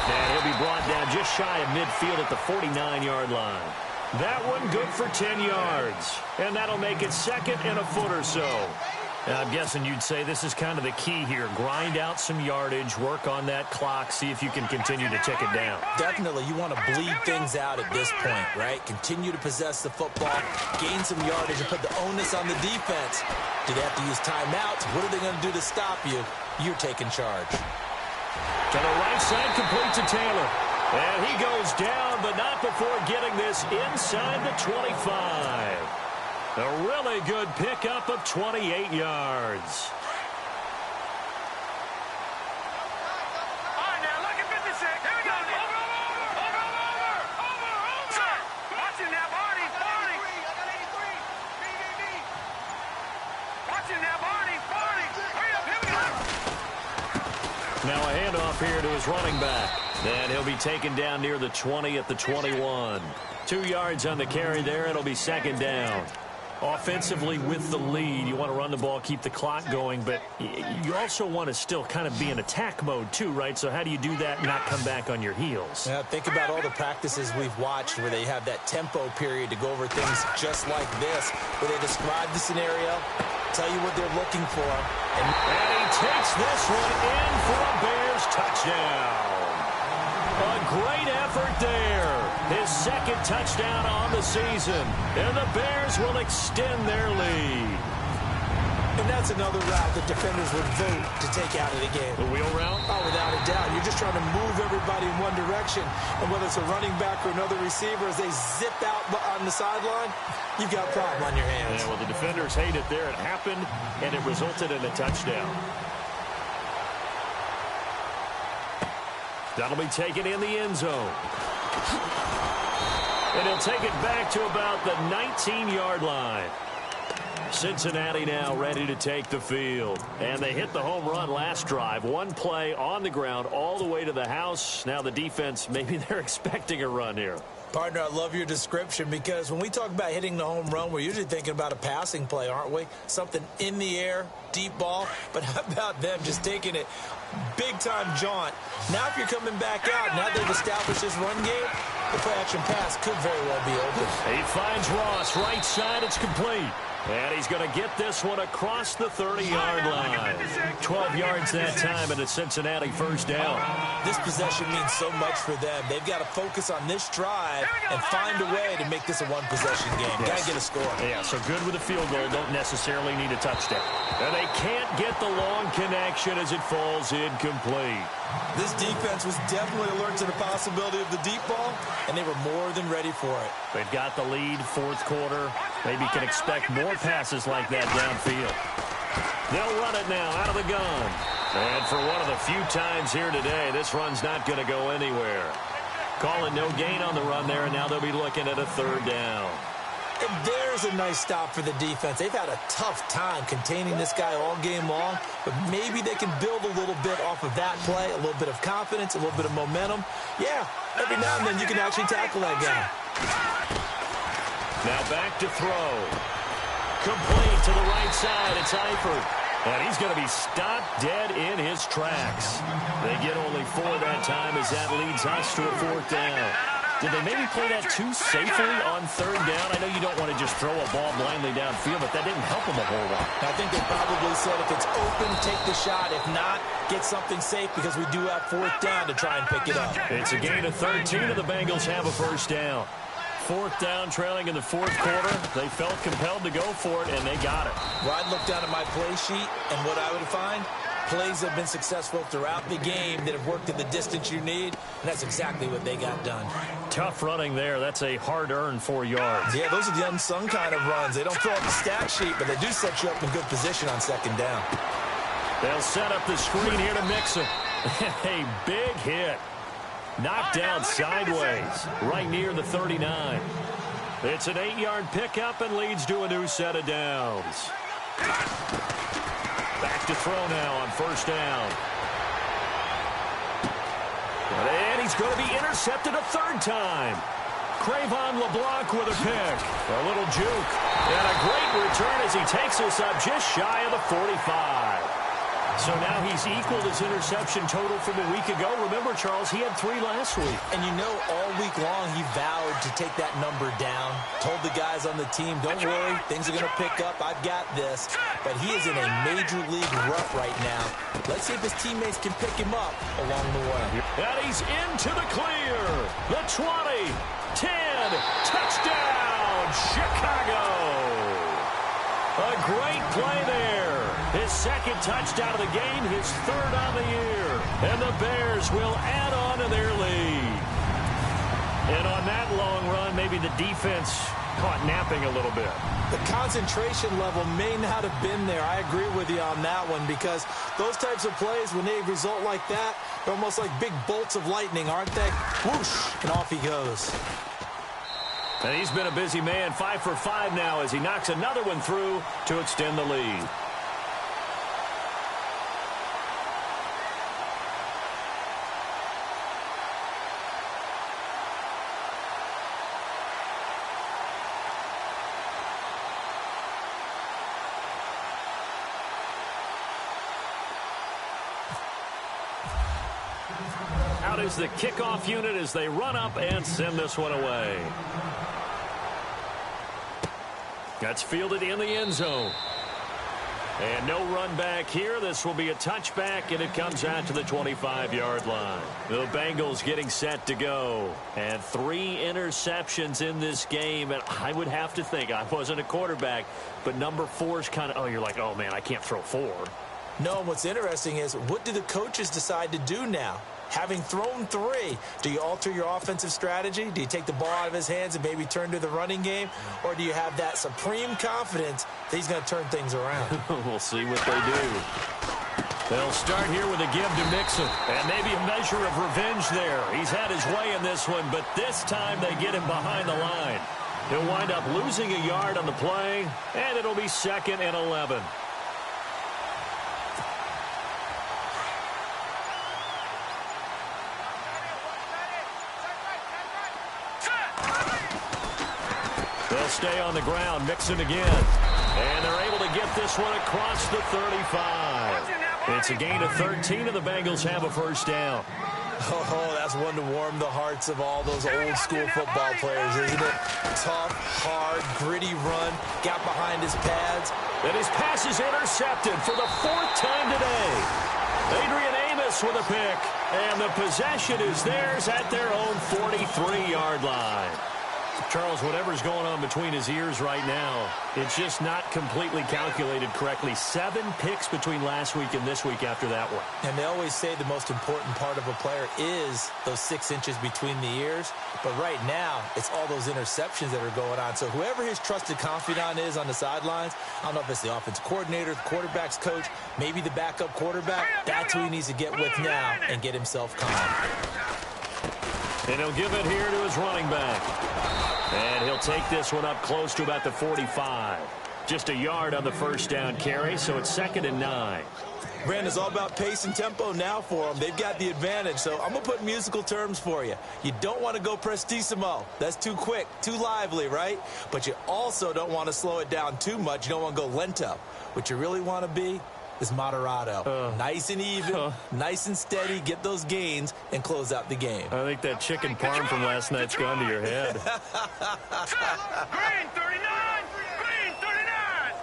And he'll be brought down just shy of midfield at the 49-yard line. That one good for 10 yards. And that'll make it second and a foot or so. Now, I'm guessing you'd say this is kind of the key here. Grind out some yardage, work on that clock, see if you can continue to tick it down. Definitely, you want to bleed things out at this point, right? Continue to possess the football, gain some yardage, and put the onus on the defense. Do they have to use timeouts? What are they going to do to stop you? You're taking charge. To the right side, complete to Taylor. And he goes down, but not before getting this inside the 25. A really good pickup of 28 yards. All right, now, look at 56. Here we go. Over. Watch it now, Barney. I got 83. BBB. Watch it now, Barney. Hurry up, here we go. Now a handoff here to his running back. And he'll be taken down near the 20 at the 21. 2 yards on the carry there. It'll be second down. Offensively with the lead, you want to run the ball, keep the clock going, but you also want to still kind of be in attack mode too, right? So how do you do that and not come back on your heels? Yeah, think about all the practices we've watched where they have that tempo period to go over things just like this, where they describe the scenario, tell you what they're looking for. And he takes this one in for a Bears touchdown. A great effort there. His second touchdown on the season. And the Bears will extend their lead. And that's another route that defenders would vote to take out of the game. The wheel route? Oh, without a doubt. You're just trying to move everybody in one direction. And whether it's a running back or another receiver, as they zip out on the sideline, you've got a problem on your hands. Yeah, well, the defenders hate it there. It happened, and it resulted in a touchdown. That'll be taken in the end zone. And he'll take it back to about the 19-yard line. Cincinnati now ready to take the field. And they hit the home run last drive. One play on the ground all the way to the house. Now the defense, maybe they're expecting a run here. Partner, I love your description because when we talk about hitting the home run, we're usually thinking about a passing play, aren't we? Something in the air, deep ball. But how about them just taking it big-time jaunt? Now if you're coming back out, now they've established this run game, the play-action pass could very well be open. He finds Ross, right side, it's complete. And he's going to get this one across the 30-yard line. 12 yards that time, and a Cincinnati first down. This possession means so much for them. They've got to focus on this drive and find a way to make this a one-possession game. Yes. Got to get a score. Yeah, so good with a field goal. Don't necessarily need a touchdown. And they can't get the long connection as it falls incomplete. This defense was definitely alert to the possibility of the deep ball, and they were more than ready for it. They've got the lead, fourth quarter. Maybe can expect more passes like that downfield. They'll run it now out of the gun. And for one of the few times here today, this run's not going to go anywhere. Calling no gain on the run there, and now they'll be looking at a third down. And there's a nice stop for the defense. They've had a tough time containing this guy all game long, but maybe they can build a little bit off of that play, a little bit of confidence, a little bit of momentum. Yeah, every now and then you can actually tackle that guy. Now back to throw. Complete to the right side. It's Eifert. And he's going to be stopped dead in his tracks. They get only 4 that time as that leads us to a fourth down. Did they maybe play that too safely on third down? I know you don't want to just throw a ball blindly downfield, but that didn't help them a whole lot. I think they probably said if it's open, take the shot. If not, get something safe because we do have fourth down to try and pick it up. It's a gain of 13, and the Bengals have a first down. Fourth down, trailing in the fourth quarter. They felt compelled to go for it, and they got it. Well, I'd look down at my play sheet, and what I would find, plays have been successful throughout the game that have worked at the distance you need, and that's exactly what they got done. Tough running there. That's a hard-earned 4 yards. Yeah, those are the unsung kind of runs. They don't fill up the stat sheet, but they do set you up in good position on second down. They'll set up the screen here to mix him. A big hit. Knocked down sideways, right near the 39. It's an 8-yard pickup and leads to a new set of downs. Back to throw now on first down. And he's going to be intercepted a third time. Cravon LeBlanc with a pick. A little juke. And a great return as he takes us up just shy of the 45. So now he's equaled his interception total from a week ago. Remember, Charles, he had 3 last week. And you know, all week long he vowed to take that number down. Told the guys on the team, don't worry, things are going to pick up. I've got this. But he is in a major league rut right now. Let's see if his teammates can pick him up along the way. And he's into the clear. The 20, 10, touchdown, Chicago. A great play there. His second touchdown of the game, his third on the year. And the Bears will add on to their lead. And on that long run, maybe the defense caught napping a little bit. The concentration level may not have been there. I agree with you on that one, because those types of plays, when they result like that, they're almost like big bolts of lightning, aren't they? Whoosh, and off he goes. And he's been a busy man, 5 for 5 now as he knocks another one through to extend the lead. Out is the kickoff unit as they run up and send this one away. That's fielded in the end zone. And no run back here. This will be a touchback, and it comes out to the 25-yard line. The Bengals getting set to go. And 3 interceptions in this game. And I would have to think, I wasn't a quarterback, but number 4 is kind of, oh, you're like, oh, man, I can't throw 4. No, what's interesting is, what do the coaches decide to do now? Having thrown 3, do you alter your offensive strategy? Do you take the ball out of his hands and maybe turn to the running game? Or do you have that supreme confidence that he's going to turn things around? We'll see what they do. They'll start here with a give to Mixon. And maybe a measure of revenge there. He's had his way in this one, but this time they get him behind the line. He'll wind up losing a yard on the play, and it'll be 2nd and 11. They'll stay on the ground, Mixon again. And they're able to get this one across the 35. It's a gain of 13, and the Bengals have a first down. Oh, that's one to warm the hearts of all those old school football players, isn't it? Tough, hard, gritty run, got behind his pads. And his pass is intercepted for the 4th time today. Adrian Amos with a pick. And the possession is theirs at their own 43-yard line. Charles, whatever's going on between his ears right now, it's just not completely calculated correctly. 7 picks between last week and this week after that one. And they always say the most important part of a player is those 6 inches between the ears. But right now, it's all those interceptions that are going on. So whoever his trusted confidant is on the sidelines, I don't know if it's the offensive coordinator, the quarterback's coach, maybe the backup quarterback, that's who he needs to get with now and get himself calm. And he'll give it here to his running back. And he'll take this one up close to about the 45. Just a yard on the first down carry, so it's 2nd and 9. Brandon, it's all about pace and tempo now for them. They've got the advantage, so I'm going to put musical terms for you. You don't want to go prestissimo. That's too quick, too lively, right? But you also don't want to slow it down too much. You don't want to go lento. What you really want to be is moderato. Nice and even, nice and steady, get those gains, and close out the game. I think that chicken parm from last night's gone to your head. Green 39! Green 39!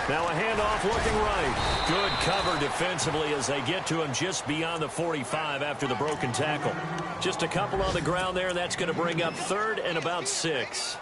Now a handoff looking right. Good cover defensively as they get to him just beyond the 45 after the broken tackle. Just a couple on the ground there, and that's going to bring up 3rd and about 6.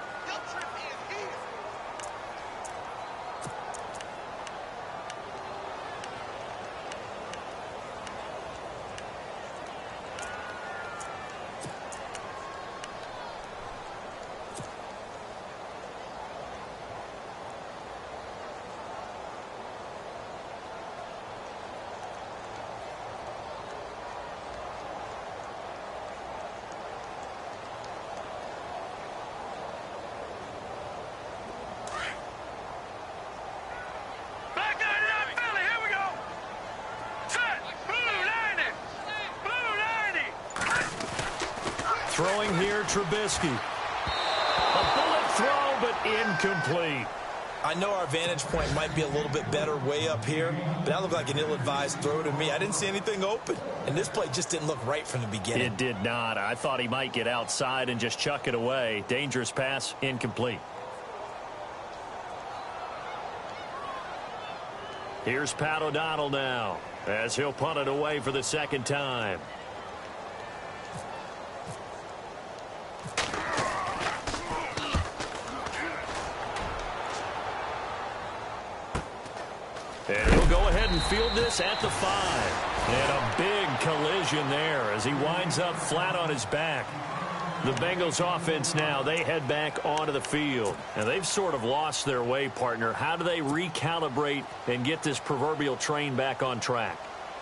Throwing here, Trubisky. A bullet throw, but incomplete. I know our vantage point might be a little bit better way up here, but that looked like an ill-advised throw to me. I didn't see anything open, and this play just didn't look right from the beginning. It did not. I thought he might get outside and just chuck it away. Dangerous pass, incomplete. Here's Pat O'Donnell now, as he'll punt it away for the second time. And he'll go ahead and field this at the 5. And a big collision there as he winds up flat on his back. The Bengals offense now, they head back onto the field. And they've sort of lost their way, partner. How do they recalibrate and get this proverbial train back on track?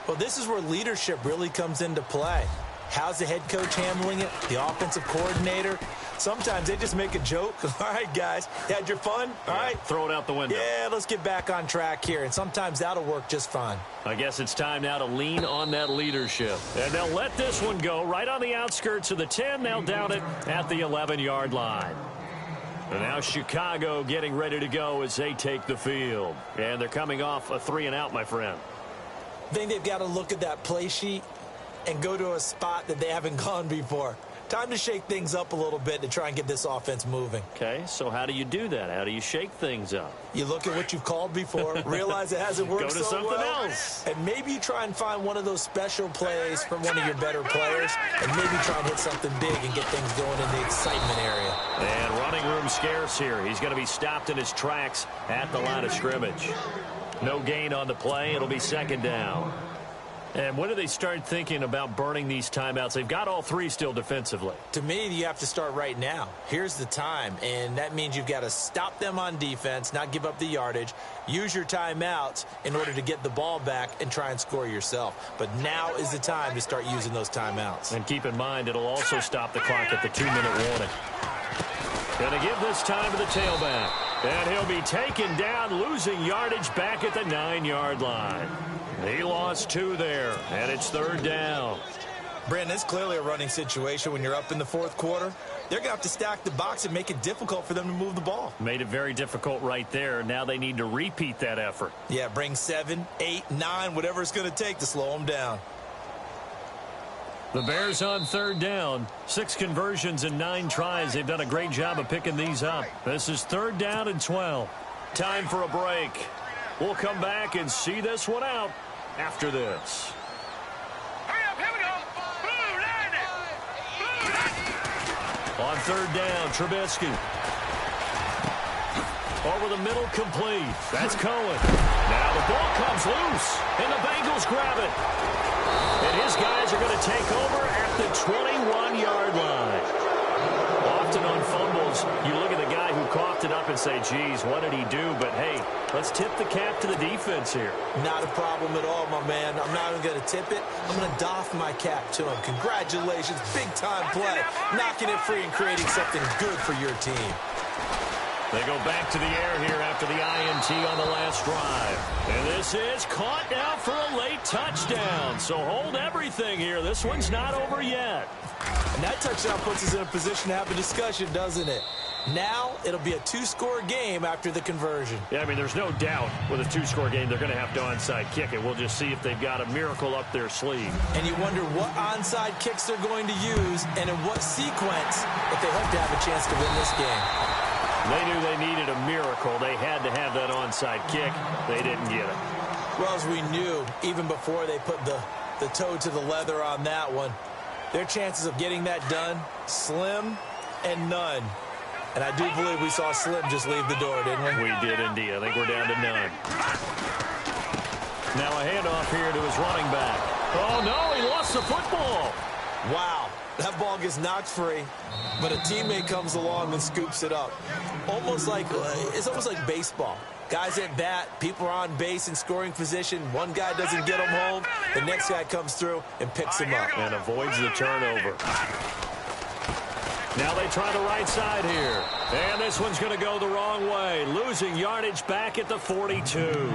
Well, this is where leadership really comes into play. How's the head coach handling it? The offensive coordinator? Sometimes they just make a joke. All right, guys, you had your fun? All right. Throw it out the window. Yeah, let's get back on track here. And sometimes that'll work just fine. I guess it's time now to lean on that leadership. And they'll let this one go right on the outskirts of the 10. They'll down it at the 11-yard line. And now Chicago getting ready to go as they take the field. And they're coming off a 3-and-out, my friend. I think they've got to look at that play sheet and go to a spot that they haven't gone before. Time to shake things up a little bit to try and get this offense moving. Okay, so how do you do that? How do you shake things up? You look at what you've called before, realize it hasn't worked Go to so something well, else. and maybe you try and find one of those special plays from one of your better players, and maybe try and hit something big and get things going in the excitement area. And running room scarce here. He's going to be stopped in his tracks at the line of scrimmage. No gain on the play. It'll be second down. And when do they start thinking about burning these timeouts? They've got all three still defensively. To me, you have to start right now. Here's the time, and that means you've got to stop them on defense, not give up the yardage, use your timeouts in order to get the ball back and try and score yourself. But now is the time to start using those timeouts. And keep in mind, it'll also stop the clock at the 2-minute warning. Going to give this time to the tailback. And he'll be taken down, losing yardage back at the 9-yard line. He lost 2 there, and it's third down. Brandon, it's clearly a running situation when you're up in the fourth quarter. They're going to have to stack the box and make it difficult for them to move the ball. Made it very difficult right there. Now they need to repeat that effort. Yeah, bring 7, 8, 9, whatever it's going to take to slow them down. The Bears on third down. 6 conversions and 9 tries. They've done a great job of picking these up. This is third down and 12. Time for a break. We'll come back and see this one out after this. Hurry up, here we go. Blue line it. Blue line it. On third down, Trubisky. Over the middle, complete. That's Cohen. Now the ball comes loose, and the Bengals grab it. And his guys are going to take over at the 21-yard line. Often on fumbles, you look at the guy who coughed it up and say, geez, what did he do? But, hey, let's tip the cap to the defense here. Not a problem at all, my man. I'm not even going to tip it. I'm going to doff my cap to him. Congratulations. Big-time play. Knocking it free and creating something good for your team. They go back to the air here after the INT on the last drive. And this is caught now for a late touchdown. So hold everything here. This one's not over yet. And that touchdown puts us in a position to have a discussion, doesn't it? Now it'll be a 2-score game after the conversion. Yeah, I mean, there's no doubt with a 2-score game they're going to have to onside kick it. We'll just see if they've got a miracle up their sleeve. And you wonder what onside kicks they're going to use and in what sequence if they hope to have a chance to win this game. They knew they needed a miracle. They had to have that onside kick. They didn't get it. Well, as we knew, even before they put the toe to the leather on that one, their chances of getting that done, slim and none. And I do believe we saw Slim just leave the door, didn't we? We did indeed. I think we're down to none. Now a handoff here to his running back. Oh, no, he lost the football. Wow, that ball gets knocked free, but a teammate comes along and scoops it up. It's almost like baseball. Guys at bat, people are on base in scoring position. One guy doesn't get him home. The next guy comes through and picks him up. And avoids the turnover. Now they try the right side here. And this one's going to go the wrong way. Losing yardage back at the 42.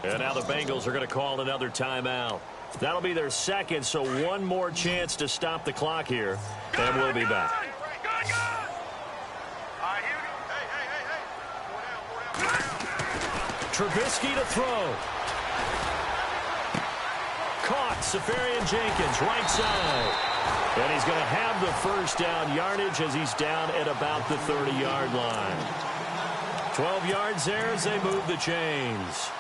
And now the Bengals are going to call another timeout. That'll be their second, so one more chance to stop the clock here, and we'll be back. Trubisky to throw. Caught. Safarian Jenkins, right side. And he's going to have the first down yardage as he's down at about the 30-yard line. 12 yards there as they move the chains.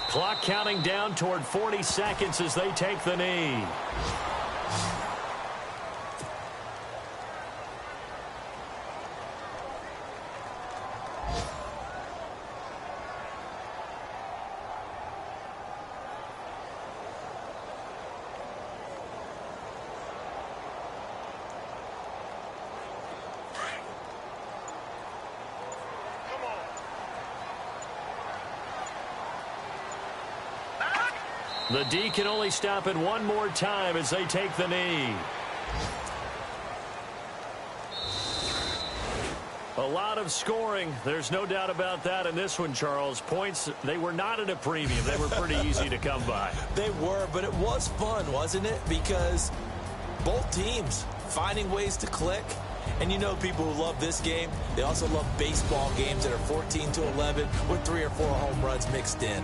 Clock counting down toward 40 seconds as they take the knee. The D can only stop it one more time as they take the knee. A lot of scoring. There's no doubt about that in this one, Charles. Points, they were not at a premium. They were pretty easy to come by. They were, but it was fun, wasn't it? Because both teams finding ways to click. And you know people who love this game, they also love baseball games that are 14-11 with 3 or 4 home runs mixed in.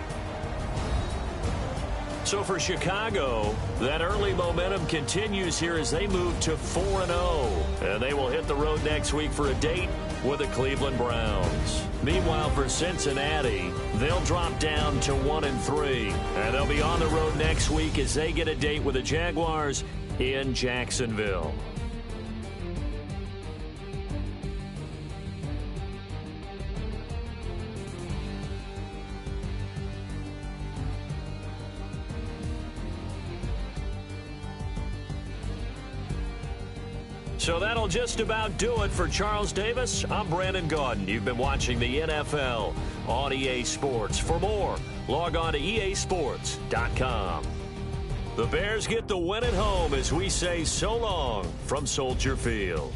So for Chicago, that early momentum continues here as they move to 4-0. And they will hit the road next week for a date with the Cleveland Browns. Meanwhile, for Cincinnati, they'll drop down to 1-3. And they'll be on the road next week as they get a date with the Jaguars in Jacksonville. So that'll just about do it for Charles Davis. I'm Brandon Gaudin. You've been watching the NFL on EA Sports. For more, log on to easports.com. The Bears get the win at home as we say so long from Soldier Field.